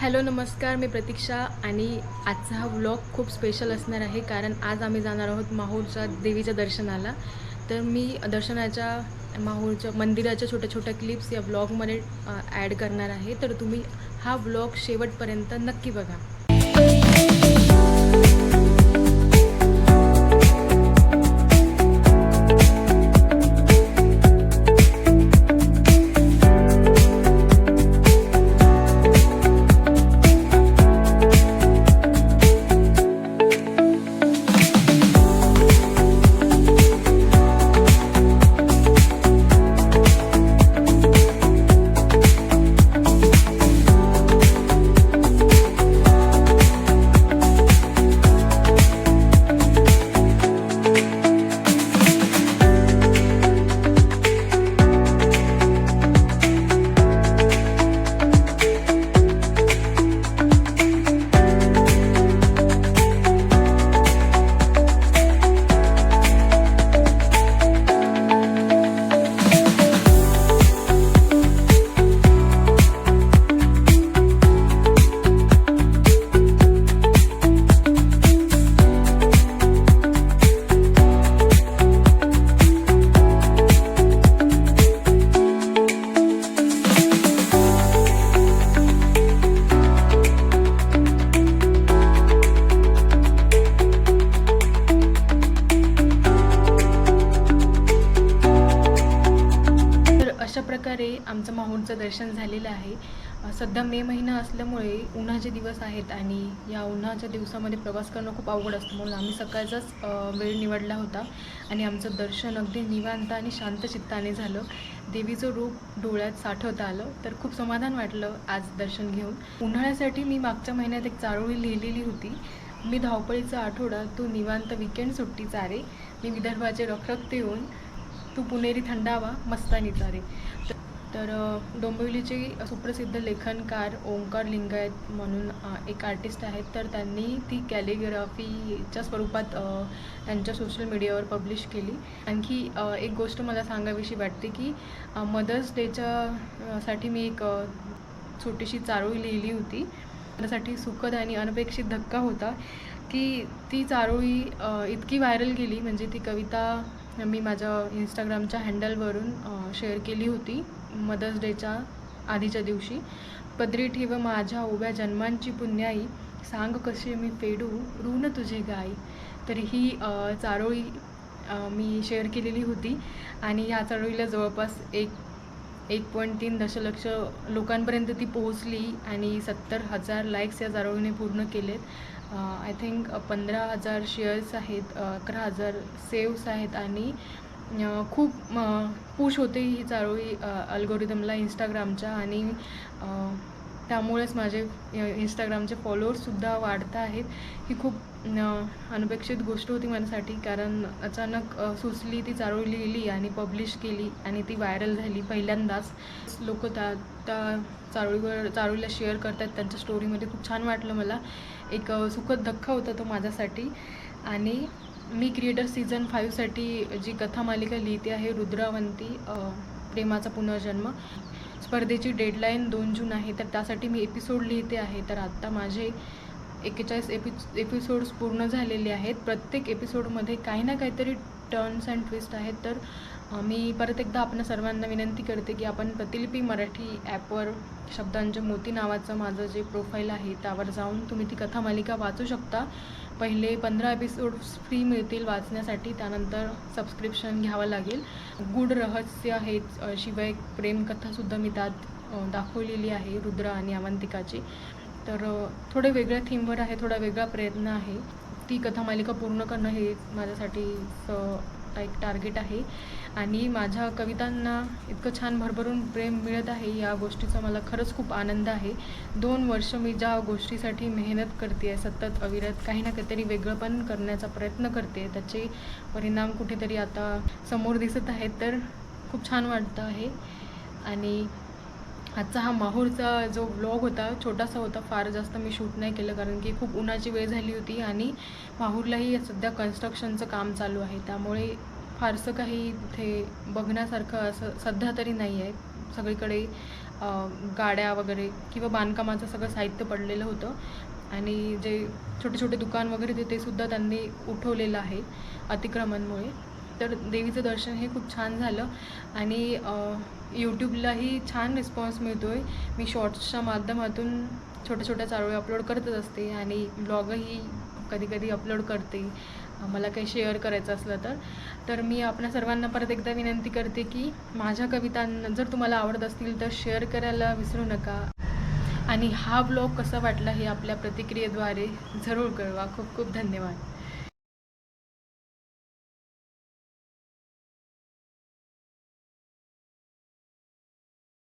Hello नमस्कार, मी प्रतीक्षा आणि आजचा हा व्लॉग खूप स्पेशल असणार आहे कारण आज आम्ही जाणार आहोत माहूरच्या देवीच्या दर्शनाला. तर मी दर्शनाच्या माहूरच्या मंदिराच्या छोट्या छोट्या क्लिप्स या व्लॉगमध्ये ॲड करणार आहे. तर तुम्ही हा व्लॉग शेवटपर्यंत नक्की बघा. अशा प्रकारे आमचं माहूरचं दर्शन झालेलं आहे. सध्या मे महिना असल्यामुळे उन्हाचे दिवस आहेत आणि या उन्हाच्या दिवसामध्ये प्रवास करणं खूप अवघड असतं, म्हणून आम्ही सकाळचाच वेळ निवडला होता आणि आमचं दर्शन अगदी निवांत आणि शांत चित्ताने झालं. देवीचं रूप डोळ्यात साठवता आलं, तर खूप समाधान वाटलं आज दर्शन घेऊन. उन्हाळ्यासाठी मी मागच्या महिन्यात एक चारोळी लिहिलेली होती. मी धावपळीचा आठवडा, तू निवांत विकेंड सुट्टी चारे, मी विदर्भाचे रखरखते येऊन, तू पुणेरी थंडावा मस्तानी चारे. तर डोंबिवलीचे सुप्रसिद्ध लेखनकार ओंकार लिंगायत म्हणून एक आर्टिस्ट आहेत, तर त्यांनी ती कॅलिग्राफीच्या स्वरूपात त्यांच्या सोशल मीडियावर पब्लिश केली. आणखी एक गोष्ट मला सांगावीशी वाटते की मदर्स डेच्या साठी मी एक छोटीशी चारोळी लिहिली होती. त्यासाठी सुखद आणि अनपेक्षित धक्का होता की ती चारोळी इतकी व्हायरल गेली, म्हणजे ती कविता मी माझ्या इंस्टाग्रामच्या हँडलवरून शेअर केली होती मदर्स डेच्या आधीच्या दिवशी. पदरी ठेव माझ्या उभ्या जन्मांची पुण्याई, सांग कसे मी फेडू ऋण तुझे गाई. तर ही चारोळी मी शेअर केलेली होती आणि ह्या चारोळीला जवळपास 1.3 दशलक्ष लोकांपर्यंत ती पोहोचली आणि 70,000 लाईक्स या चारोळीने पूर्ण केलेत. आय थिंक 15,000 शेअर्स आहेत, 11,000 सेव्स आहेत आणि खूप पुश होते ही चारोळी अल्गोरिदमला इंस्टाग्रामच्या, आणि त्यामुळेच माझे इंस्टाग्रामचे फॉलोअर्ससुद्धा वाढत आहेत. ही खूप अनपेक्षित गोष्ट होती माझ्यासाठी, कारण अचानक सुचली, ती चारोळी लिहिली आणि पब्लिश केली आणि ती व्हायरल झाली पहिल्यांदाच. लोक त्या चारोळीला शेअर करतात त्यांच्या स्टोरीमध्ये. खूप छान वाटलं मला. एक सुखद धक्का होता तो माझ्यासाठी. आणि मी क्रिएटर सीझन 5साठी जी कथा मालिका लिहिते आहे रुद्रावंती, प्रेमाचा पुनर्जन्म, स्पर्धेची डेडलाईन 2 जून आहे, तर त्यासाठी मी एपिसोड लिहिते आहे. तर आत्ता माझे 41 एपिसोड्स पूर्ण झालेले आहेत. प्रत्येक एपिसोडमध्ये काही ना काहीतरी टर्न्स अँड ट्विस्ट आहेत. तर मी परत एकदा आपल्या सर्वांना विनंती करते की आपण प्रतिलिपी मराठी ॲपवर शब्दांचे मोती नावाचं माझं जे प्रोफाईल आहे त्यावर जाऊन तुम्ही ती कथा मालिका वाचू शकता. पहिले 15 एपिसोड्स फ्री मिळतील वाचण्यासाठी, त्यानंतर सबस्क्रिप्शन घ्यावं लागेल. गूढ रहस्य आहेत, शिवाय प्रेमकथासुद्धा मी त्यात दाखवलेली आहे रुद्र आणि अवंतिकाची. तर थोडे वेगळ्या थीमवर आहे, थोडा वेगळा प्रयत्न आहे. ती कथा मालिका पूर्ण करणं हे माझ्यासाठी एक टार्गेट आहे. आणि माझ्या कवितांना इतकं छान भरभरून प्रेम मिळत आहे, या गोष्टीचा मला खरंच खूप आनंद आहे. 2 वर्ष मी ज्या गोष्टीसाठी मेहनत करते आहे, सतत अविरत काही ना काहीतरी वेगळं पण करण्याचा प्रयत्न करते, त्याचे परिणाम कुठेतरी आता समोर दिसत आहेत. तर खूप छान वाटतं आहे. आणि आजचा हा माहूरचा जो व्लॉग होता छोटासा होता, फार जास्त मी शूट नाही केलं कारण की खूप उन्हाची वेळ झाली होती आणि माहूरलाही सध्या कन्स्ट्रक्शनचं काम चालू आहे, त्यामुळे फारसं काही इथे बघण्यासारखं असं सध्या तरी नाही आहे. सगळीकडे गाड्या वगैरे किंवा बांधकामाचं सगळं साहित्य पडलेलं होतं आणि जे छोटे छोटे दुकान वगैरे ते सुद्धा त्यांनी उठवलेलं आहे अतिक्रमणमुळे. तर देवीचं दर्शन हे खूप छान झालं आणि यूट्यूबलाही छान रिस्पॉन्स मिळतो आहे. मी शॉर्ट्सच्या माध्यमातून छोट्या छोट्या चारोळ्या अपलोड करतच असते आणि ब्लॉगही कधी कधी अपलोड करते मला काही शेअर करायचं असलं तर मी आपल्या सर्वांना परत एकदा विनंती करते की माझ्या कविता जर तुम्हाला आवडत असतील तर शेअर करायला विसरू नका आणि हा ब्लॉग कसा वाटला हे आपल्या प्रतिक्रियेद्वारे जरूर कळवा. खूप खूप धन्यवाद.